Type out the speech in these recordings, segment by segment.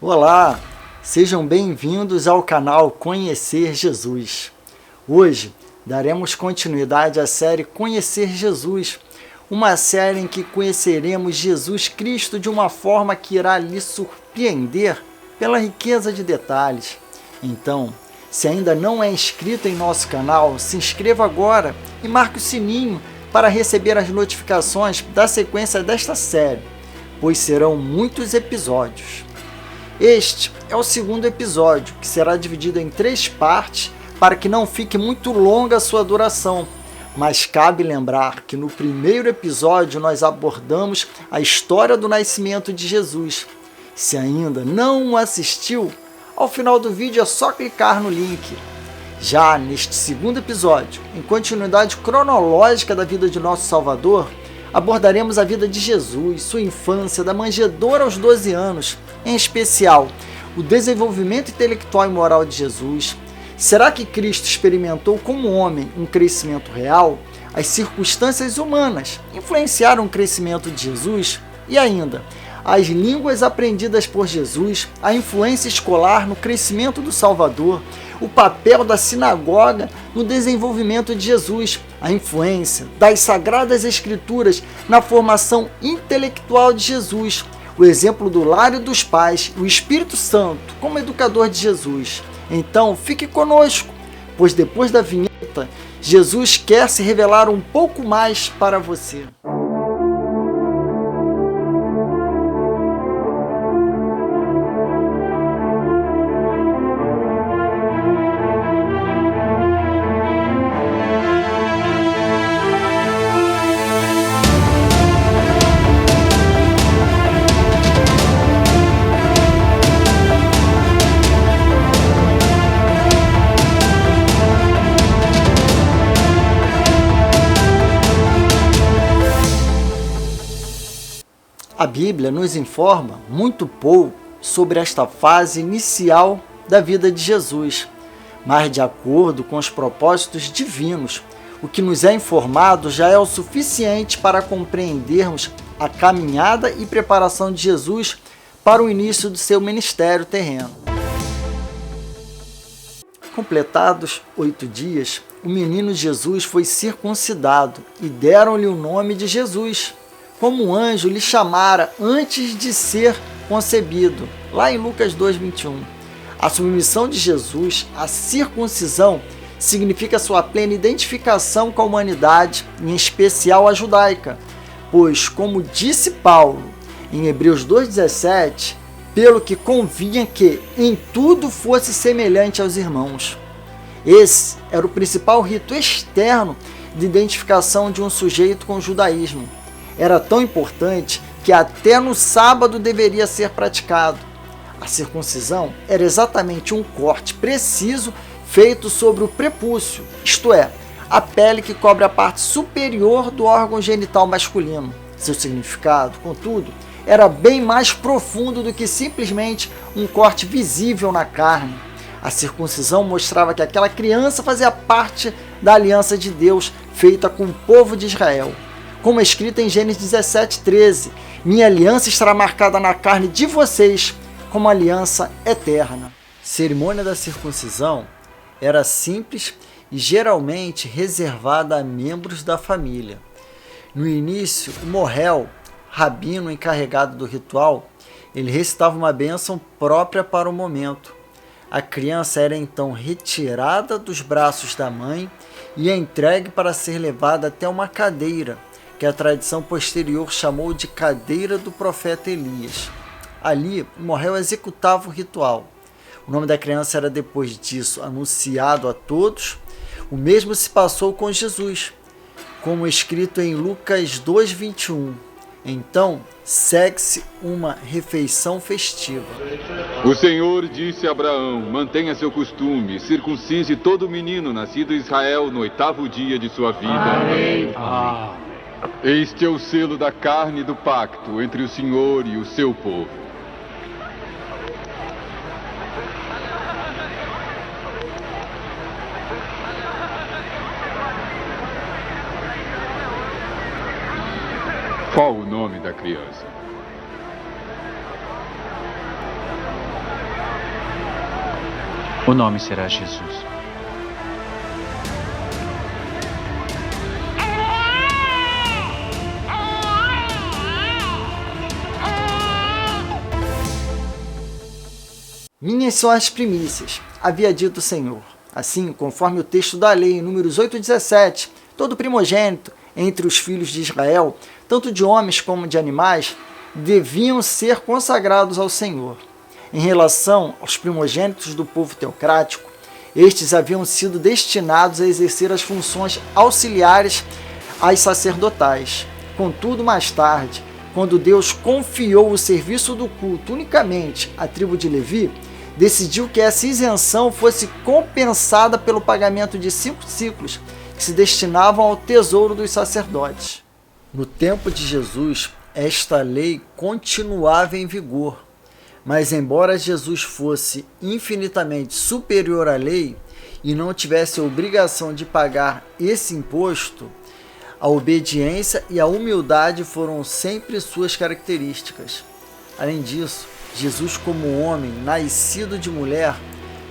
Olá, sejam bem-vindos ao canal Conhecer Jesus. Hoje daremos continuidade à série Conhecer Jesus, uma série em que conheceremos Jesus Cristo de uma forma que irá lhe surpreender pela riqueza de detalhes. Então, se ainda não é inscrito em nosso canal, se inscreva agora e marque o sininho para receber as notificações da sequência desta série, pois serão muitos episódios. Este é o segundo episódio, que será dividido em 3 partes para que não fique muito longa a sua duração. Mas cabe lembrar que no primeiro episódio nós abordamos a história do nascimento de Jesus. Se ainda não o assistiu, ao final do vídeo é só clicar no link. Já neste segundo episódio, em continuidade cronológica da vida de nosso Salvador, abordaremos a vida de Jesus, sua infância, da manjedoura aos 12 anos, em especial o desenvolvimento intelectual e moral de Jesus. Será que Cristo experimentou como homem um crescimento real? As circunstâncias humanas influenciaram o crescimento de Jesus? E ainda, as línguas aprendidas por Jesus, a influência escolar no crescimento do Salvador, o papel da sinagoga no desenvolvimento de Jesus, a influência das Sagradas Escrituras na formação intelectual de Jesus, o exemplo do lar e dos pais, o Espírito Santo como educador de Jesus. Então, fique conosco, pois depois da vinheta, Jesus quer se revelar um pouco mais para você. A Bíblia nos informa muito pouco sobre esta fase inicial da vida de Jesus, mas de acordo com os propósitos divinos, o que nos é informado já é o suficiente para compreendermos a caminhada e preparação de Jesus para o início do seu ministério terreno. Completados 8 dias, o menino Jesus foi circuncidado e deram-lhe o nome de Jesus, como o anjo lhe chamara antes de ser concebido, lá em Lucas 2:21. A submissão de Jesus à circuncisão significa sua plena identificação com a humanidade, em especial a judaica, pois, como disse Paulo em Hebreus 2:17, pelo que convinha que em tudo fosse semelhante aos irmãos. Esse era o principal rito externo de identificação de um sujeito com o judaísmo. Era tão importante que até no sábado deveria ser praticado. A circuncisão era exatamente um corte preciso feito sobre o prepúcio, isto é, a pele que cobre a parte superior do órgão genital masculino. Seu significado, contudo, era bem mais profundo do que simplesmente um corte visível na carne. A circuncisão mostrava que aquela criança fazia parte da aliança de Deus feita com o povo de Israel. Como é escrito em Gênesis 17:13, minha aliança estará marcada na carne de vocês como aliança eterna. A cerimônia da circuncisão era simples e geralmente reservada a membros da família. No início, o morrel, rabino encarregado do ritual, ele recitava uma bênção própria para o momento. A criança era então retirada dos braços da mãe e entregue para ser levada até uma cadeira, que a tradição posterior chamou de cadeira do profeta Elias. Ali, o morrel executava o ritual. O nome da criança era depois disso anunciado a todos. O mesmo se passou com Jesus, como escrito em Lucas 2:21. Então, segue-se uma refeição festiva. O Senhor disse a Abraão: mantenha seu costume, circuncise todo menino nascido em Israel no 8º dia de sua vida. Amém. Este é o selo da carne do pacto entre o Senhor e o seu povo. Qual o nome da criança? O nome será Jesus. Minhas são as primícias, havia dito o Senhor. Assim, conforme o texto da lei, em Números 8,17, todo primogênito entre os filhos de Israel, tanto de homens como de animais, deviam ser consagrados ao Senhor. Em relação aos primogênitos do povo teocrático, estes haviam sido destinados a exercer as funções auxiliares às sacerdotais. Contudo, mais tarde, quando Deus confiou o serviço do culto unicamente à tribo de Levi, decidiu que essa isenção fosse compensada pelo pagamento de 5 ciclos, que se destinavam ao tesouro dos sacerdotes. No tempo de Jesus, esta lei continuava em vigor, mas embora Jesus fosse infinitamente superior à lei e não tivesse a obrigação de pagar esse imposto, a obediência e a humildade foram sempre suas características. Além disso, Jesus, como homem, nascido de mulher,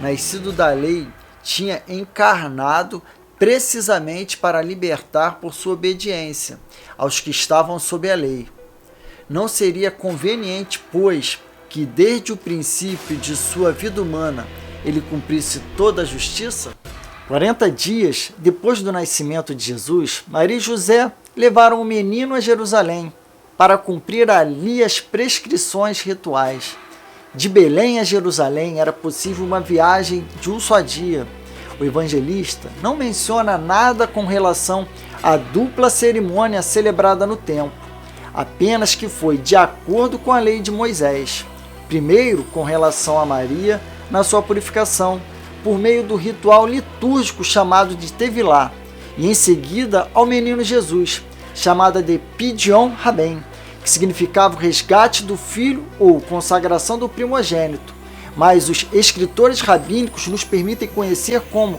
nascido da lei, tinha encarnado precisamente para libertar por sua obediência aos que estavam sob a lei. Não seria conveniente, pois, que desde o princípio de sua vida humana ele cumprisse toda a justiça? 40 dias depois do nascimento de Jesus, Maria e José levaram o menino a Jerusalém para cumprir ali as prescrições rituais. De Belém a Jerusalém era possível uma viagem de um só dia. O evangelista não menciona nada com relação à dupla cerimônia celebrada no templo, apenas que foi de acordo com a lei de Moisés. Primeiro, com relação a Maria na sua purificação, por meio do ritual litúrgico chamado de Tevilá, e em seguida ao menino Jesus, chamada de Pidyon Rabem, que significava o resgate do filho ou consagração do primogênito. Mas os escritores rabínicos nos permitem conhecer com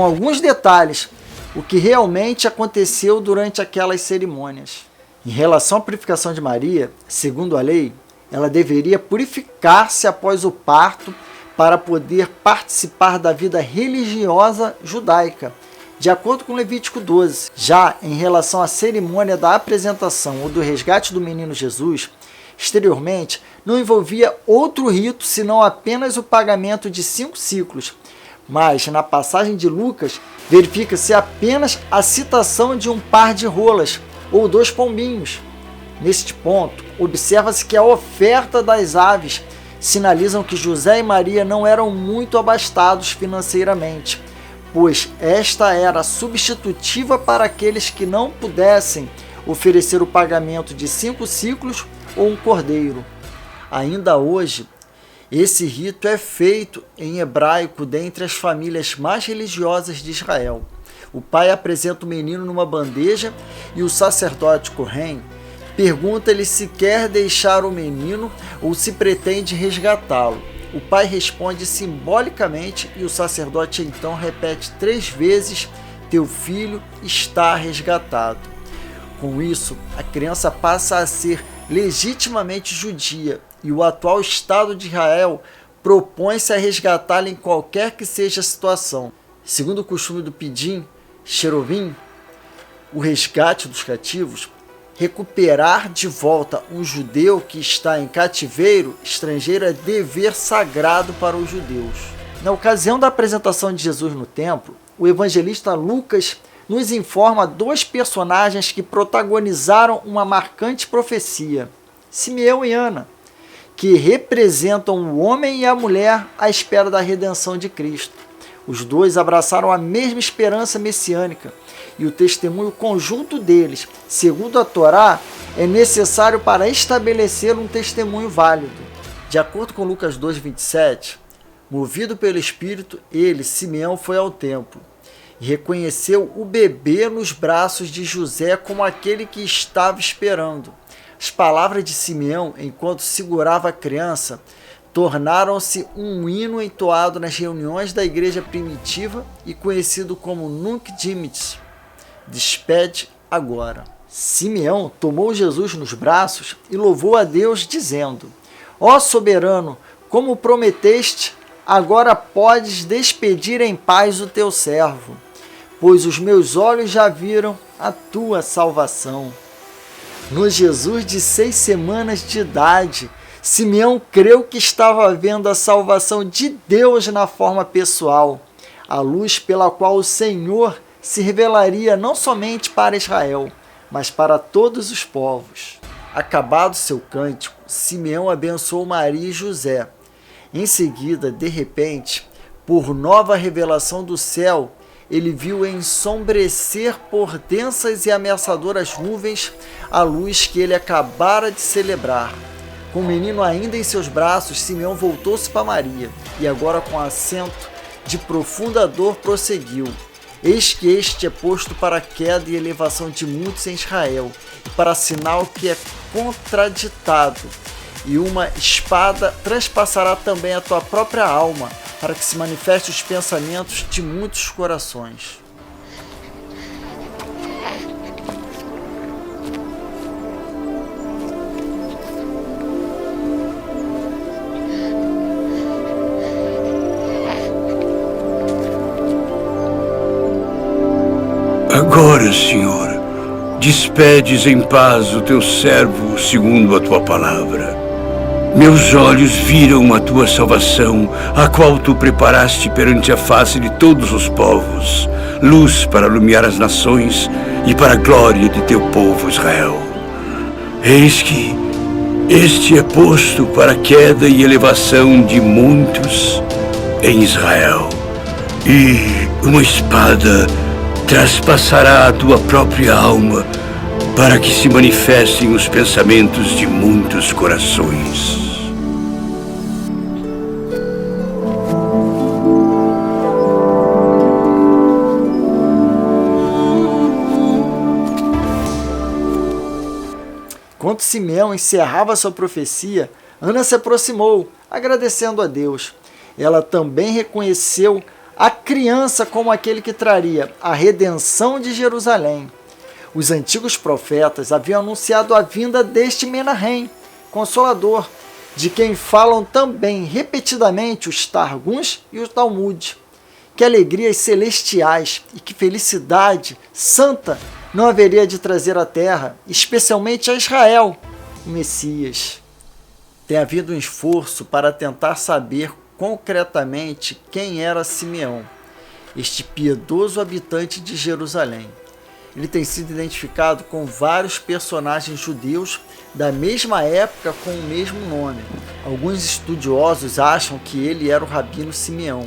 alguns detalhes o que realmente aconteceu durante aquelas cerimônias. Em relação à purificação de Maria, segundo a lei, ela deveria purificar-se após o parto para poder participar da vida religiosa judaica, de acordo com Levítico 12. Já em relação à cerimônia da apresentação ou do resgate do menino Jesus, exteriormente não envolvia outro rito senão apenas o pagamento de 5 ciclos. Mas na passagem de Lucas, verifica-se apenas a citação de um par de rolas ou 2 pombinhos. Neste ponto, observa-se que a oferta das aves sinalizam que José e Maria não eram muito abastados financeiramente, pois esta era substitutiva para aqueles que não pudessem oferecer o pagamento de 5 ciclos ou um cordeiro. Ainda hoje, esse rito é feito em hebraico dentre as famílias mais religiosas de Israel. O pai apresenta o menino numa bandeja e o sacerdote Kohen pergunta-lhe se quer deixar o menino ou se pretende resgatá-lo. O pai responde simbolicamente e o sacerdote então repete 3 vezes: teu filho está resgatado. Com isso, a criança passa a ser legitimamente judia e o atual Estado de Israel propõe-se a resgatá-la em qualquer que seja a situação. Segundo o costume do Pidim Cheruvim, o resgate dos cativos, recuperar de volta um judeu que está em cativeiro estrangeiro é dever sagrado para os judeus. Na ocasião da apresentação de Jesus no templo, o evangelista Lucas nos informa 2 personagens que protagonizaram uma marcante profecia, Simeão e Ana, que representam o homem e a mulher à espera da redenção de Cristo. Os 2 abraçaram a mesma esperança messiânica, e o testemunho conjunto deles, segundo a Torá, é necessário para estabelecer um testemunho válido. De acordo com Lucas 2:27, movido pelo Espírito, ele, Simeão, foi ao templo e reconheceu o bebê nos braços de José como aquele que estava esperando. As palavras de Simeão, enquanto segurava a criança, tornaram-se um hino entoado nas reuniões da igreja primitiva e conhecido como Nunc Dimittis, despede agora. Simeão tomou Jesus nos braços e louvou a Deus, dizendo: ó soberano, como prometeste, agora podes despedir em paz o teu servo, pois os meus olhos já viram a tua salvação. No Jesus de 6 semanas de idade, Simeão creu que estava vendo a salvação de Deus na forma pessoal, a luz pela qual o Senhor se revelaria não somente para Israel, mas para todos os povos. Acabado seu cântico, Simeão abençoou Maria e José. Em seguida, de repente, por nova revelação do céu, ele viu ensombrecer por densas e ameaçadoras nuvens a luz que ele acabara de celebrar. Com o menino ainda em seus braços, Simeão voltou-se para Maria e agora com acento de profunda dor prosseguiu. Eis que este é posto para a queda e elevação de muitos em Israel, e para sinal que é contraditado, e uma espada transpassará também a tua própria alma, para que se manifeste os pensamentos de muitos corações. Agora, Senhor, despedes em paz o teu servo segundo a tua palavra. Meus olhos viram a tua salvação, a qual tu preparaste perante a face de todos os povos, luz para iluminar as nações e para a glória de teu povo Israel. Eis que este é posto para a queda e elevação de muitos em Israel, e uma espada traspassará a tua própria alma, para que se manifestem os pensamentos de muitos corações. Enquanto Simeão encerrava sua profecia, Ana se aproximou, agradecendo a Deus. Ela também reconheceu a criança como aquele que traria a redenção de Jerusalém. Os antigos profetas haviam anunciado a vinda deste Menahem, Consolador, de quem falam também repetidamente os Targums e o Talmud. Que alegrias celestiais e que felicidade santa não haveria de trazer à terra, especialmente a Israel, o Messias. Tem havido um esforço para tentar saber concretamente quem era Simeão, este piedoso habitante de Jerusalém. Ele tem sido identificado com vários personagens judeus da mesma época com o mesmo nome. Alguns estudiosos acham que ele era o rabino Simeão,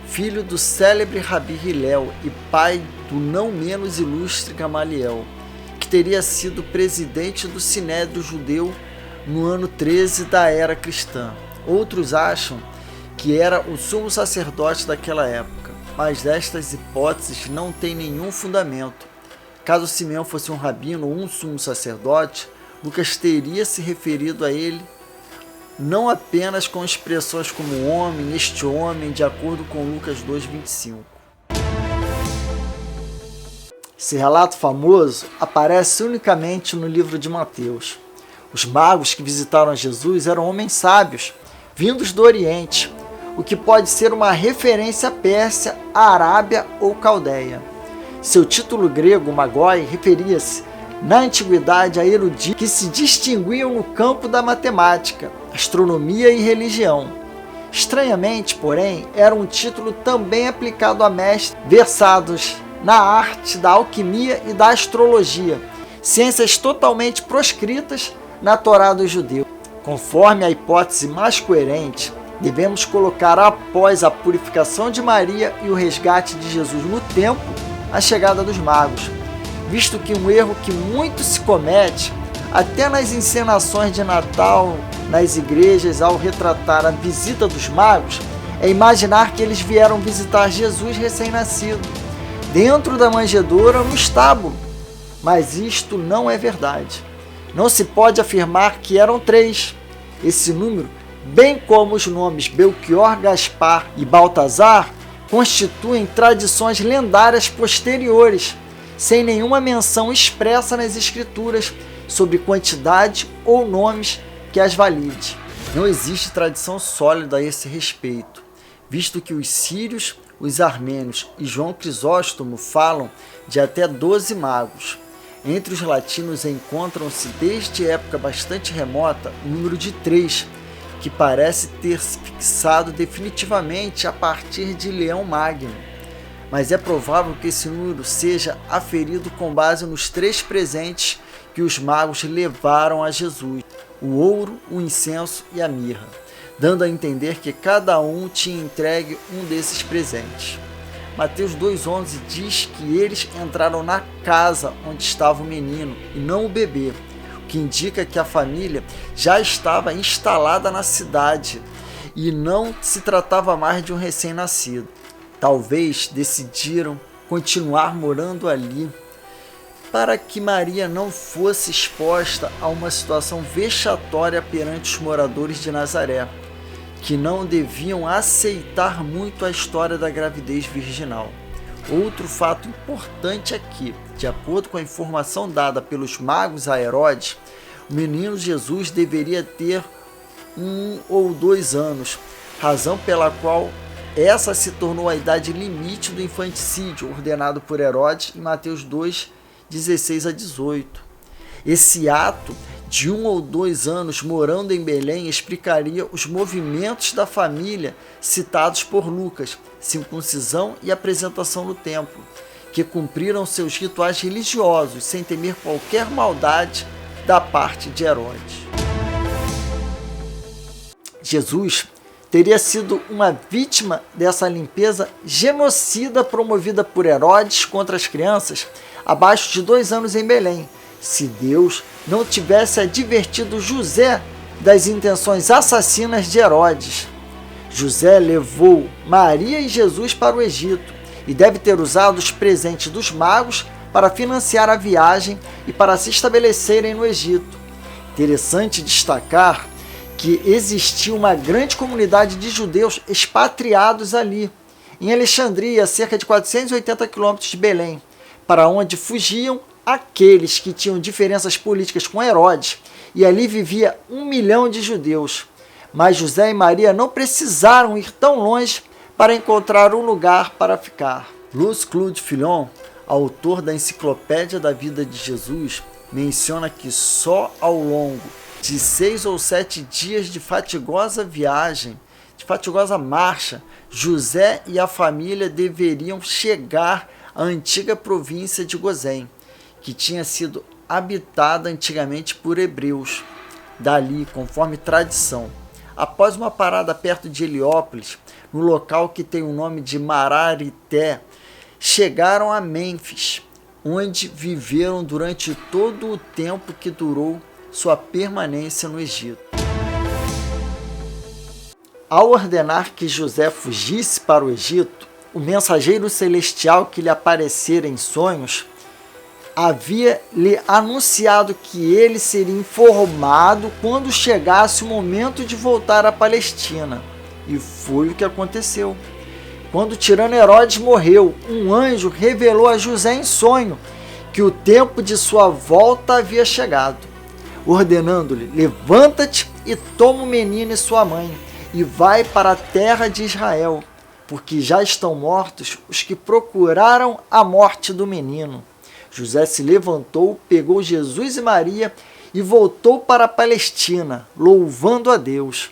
filho do célebre Rabi Hillel e pai do não menos ilustre Gamaliel, que teria sido presidente do Sinédrio judeu no ano 13 da era cristã. Outros acham que era o sumo sacerdote daquela época, mas estas hipóteses não têm nenhum fundamento. Caso Simeão fosse um rabino ou um sumo sacerdote, Lucas teria se referido a ele não apenas com expressões como homem, este homem, de acordo com Lucas 2,25. Esse relato famoso aparece unicamente no livro de Mateus. Os magos que visitaram Jesus eram homens sábios, vindos do Oriente, o que pode ser uma referência à Pérsia, à Arábia ou Caldeia. Seu título grego, magoi, referia-se, na antiguidade, a eruditos que se distinguiam no campo da matemática, astronomia e religião. Estranhamente, porém, era um título também aplicado a mestres versados na arte da alquimia e da astrologia, ciências totalmente proscritas na Torá dos judeus. Conforme a hipótese mais coerente, devemos colocar após a purificação de Maria e o resgate de Jesus no templo, a chegada dos magos, visto que um erro que muito se comete, até nas encenações de Natal, nas igrejas, ao retratar a visita dos magos, é imaginar que eles vieram visitar Jesus recém-nascido, dentro da manjedoura ou no estábulo. Mas isto não é verdade. Não se pode afirmar que eram 3. Esse número, bem como os nomes Belchior, Gaspar e Baltazar, constituem tradições lendárias posteriores, sem nenhuma menção expressa nas escrituras sobre quantidade ou nomes que as valide. Não existe tradição sólida a esse respeito, visto que os sírios, os armênios e João Crisóstomo falam de até 12 magos. Entre os latinos encontram-se desde época bastante remota o número de 3, que parece ter se fixado definitivamente a partir de Leão Magno. Mas é provável que esse número seja aferido com base nos 3 presentes que os magos levaram a Jesus: o ouro, o incenso e a mirra, dando a entender que cada um tinha entregue um desses presentes. Mateus 2,11 diz que eles entraram na casa onde estava o menino e não o bebê, o que indica que a família já estava instalada na cidade e não se tratava mais de um recém-nascido. Talvez decidiram continuar morando ali para que Maria não fosse exposta a uma situação vexatória perante os moradores de Nazaré, que não deviam aceitar muito a história da gravidez virginal. Outro fato importante é que, de acordo com a informação dada pelos magos a Herodes, o menino Jesus deveria ter 1 ou 2 anos, razão pela qual essa se tornou a idade limite do infanticídio ordenado por Herodes em Mateus 2, 16 a 18. Esse ato de 1 ou 2 anos morando em Belém explicaria os movimentos da família citados por Lucas, circuncisão e apresentação no templo, que cumpriram seus rituais religiosos sem temer qualquer maldade da parte de Herodes. Jesus teria sido uma vítima dessa limpeza genocida promovida por Herodes contra as crianças abaixo de 2 anos em Belém, se Deus não tivesse advertido José das intenções assassinas de Herodes. José levou Maria e Jesus para o Egito e deve ter usado os presentes dos magos para financiar a viagem e para se estabelecerem no Egito. Interessante destacar que existia uma grande comunidade de judeus expatriados ali, em Alexandria, a cerca de 480 quilômetros de Belém, para onde fugiam aqueles que tinham diferenças políticas com Herodes, e ali vivia 1 milhão de judeus. Mas José e Maria não precisaram ir tão longe para encontrar um lugar para ficar. Louis Claude Fillon, autor da Enciclopédia da Vida de Jesus, menciona que só ao longo de 6 ou 7 dias de fatigosa viagem, de fatigosa marcha, José e a família deveriam chegar à antiga província de Gozém, que tinha sido habitada antigamente por hebreus. Dali, conforme tradição, após uma parada perto de Heliópolis, no local que tem o nome de Mararité, chegaram a Mênfis, onde viveram durante todo o tempo que durou sua permanência no Egito. Ao ordenar que José fugisse para o Egito, o mensageiro celestial que lhe aparecera em sonhos havia-lhe anunciado que ele seria informado quando chegasse o momento de voltar à Palestina. E foi o que aconteceu. Quando o tirano Herodes morreu, um anjo revelou a José em sonho que o tempo de sua volta havia chegado, ordenando-lhe: levanta-te e toma o menino e sua mãe, e vai para a terra de Israel, porque já estão mortos os que procuraram a morte do menino. José se levantou, pegou Jesus e Maria e voltou para a Palestina, louvando a Deus.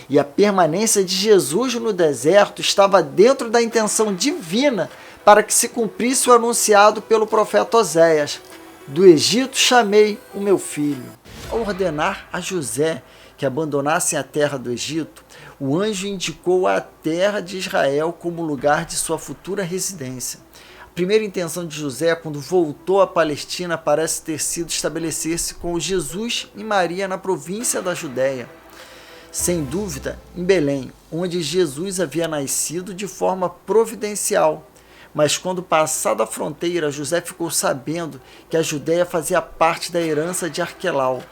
E a permanência de Jesus no deserto estava dentro da intenção divina para que se cumprisse o anunciado pelo profeta Oséias: do Egito chamei o meu filho. Ao ordenar a José que abandonassem a terra do Egito, o anjo indicou a terra de Israel como lugar de sua futura residência. A primeira intenção de José, quando voltou à Palestina, parece ter sido estabelecer-se com Jesus e Maria na província da Judéia. Sem dúvida, em Belém, onde Jesus havia nascido de forma providencial. Mas quando passada a fronteira, José ficou sabendo que a Judéia fazia parte da herança de Arquelau,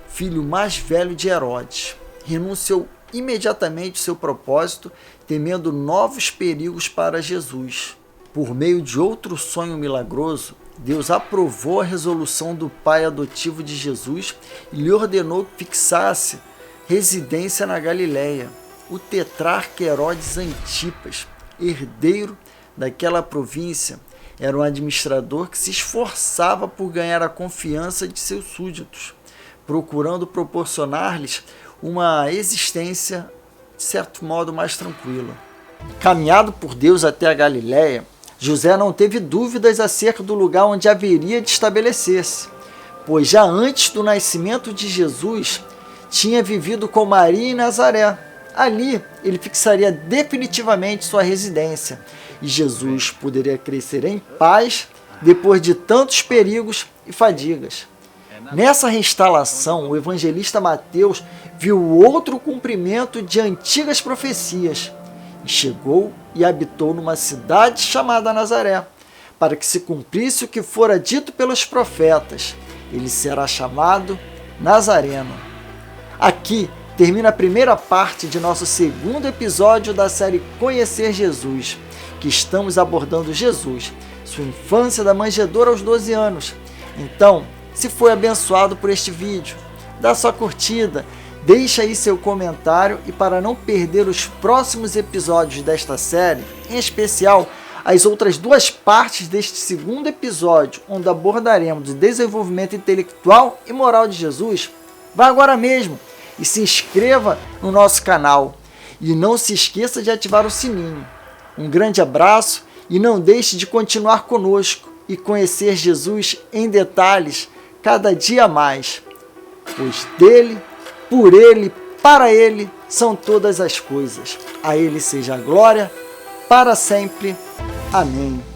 filho mais velho de Herodes. Renunciou imediatamente seu propósito, temendo novos perigos para Jesus. Por meio de outro sonho milagroso, Deus aprovou a resolução do pai adotivo de Jesus e lhe ordenou que fixasse residência na Galileia. o tetrarca Herodes Antipas, herdeiro daquela província, era um administrador que se esforçava por ganhar a confiança de seus súditos, procurando proporcionar-lhes uma existência, de certo modo, mais tranquila. Caminhado por Deus até a Galiléia, José não teve dúvidas acerca do lugar onde haveria de estabelecer-se, pois já antes do nascimento de Jesus, tinha vivido com Maria em Nazaré. Ali, ele fixaria definitivamente sua residência, e Jesus poderia crescer em paz depois de tantos perigos e fadigas. Nessa reinstalação, o evangelista Mateus viu outro cumprimento de antigas profecias, e chegou e habitou numa cidade chamada Nazaré, para que se cumprisse o que fora dito pelos profetas: ele será chamado Nazareno. Aqui termina a primeira parte de nosso segundo episódio da série Conhecer Jesus, que estamos abordando Jesus, sua infância da manjedoura aos 12 anos. Então, se foi abençoado por este vídeo, dá sua curtida, deixa aí seu comentário, e para não perder os próximos episódios desta série, em especial as outras duas partes deste segundo episódio, onde abordaremos o desenvolvimento intelectual e moral de Jesus, vá agora mesmo e se inscreva no nosso canal. E não se esqueça de ativar o sininho. Um grande abraço e não deixe de continuar conosco e conhecer Jesus em detalhes cada dia mais, pois dele, por ele, para ele são todas as coisas. A ele seja a glória para sempre. Amém.